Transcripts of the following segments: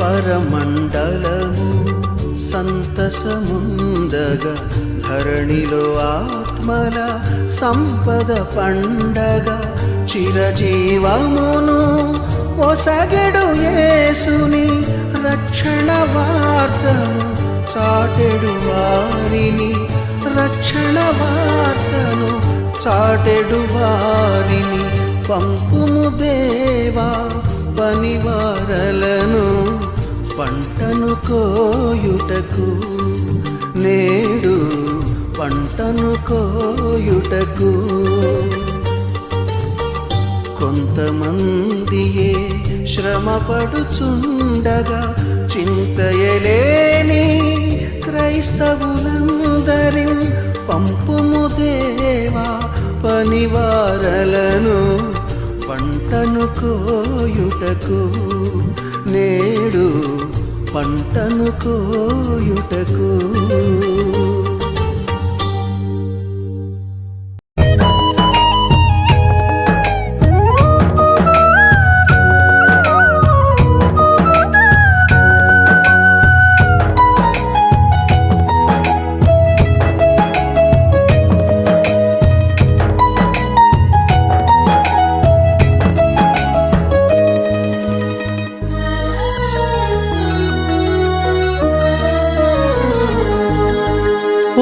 పరమండలము సంతసముందగా ధరణిలో ఆత్మల సంపద పండగ చిరజీవమును ఒసగెడు యేసుని రక్షణ వార్తను చాటెడు వారిని రక్షణ వార్తను చాటెడు వారిని పంపుము దేవా పనివారలను పంటను కోయుటకు నేడు పంటను కోయుటకు కొంతమందియే శ్రమపడుచుండగా చింతయలేని క్రైస్తవులందరి పంపుము దేవా పనివారలను పంటను కోయుటకు నేడు పంటను కోయుటకు.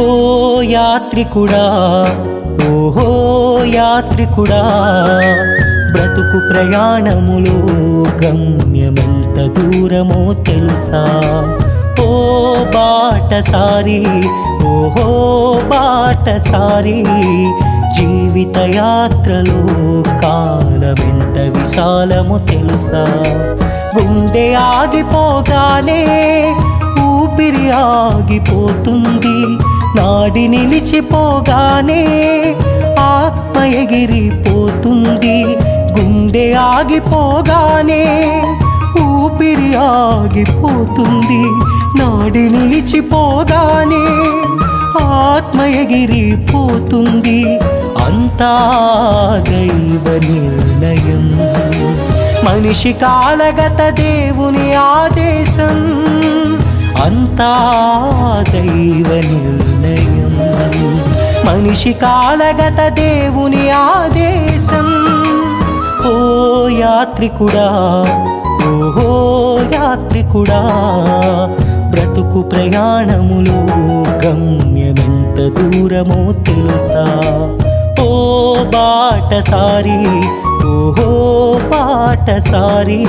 ఓ యాత్రికుడా, ఓహో యాత్రికుడా, బ్రతుకు ప్రయాణములో గమ్యమెంత దూరమో తెలుసా? ఓ బాటసారి, ఓహో బాటసారి, జీవిత యాత్రలో కాలమెంత విశాలమో తెలుసా? గుండె ఆగిపోగానే ఊపిరి ఆగిపోతుంది, నాడి నిలిచిపోగానే ఆత్మ ఎగిరిపోతుంది. గుండె ఆగిపోగానే ఊపిరి ఆగిపోతుంది, నాడి నిలిచిపోగానే ఆత్మ ఎగిరిపోతుంది. అంతా దైవ నిర్ణయం, మనిషి కాలగత దేవుని ఆదేశం. అంతా దైవ నిర్ణయం, మనిషి కాలగత దేవుని ఆదేశం. ఓ యాత్రికుడా, ఓహో యాత్రికుడా, బ్రతుకు ప్రయాణములో గమ్యమెంత దూరమో తెలుసా? ఓ బాటసారి, ఓహో బాటసారి.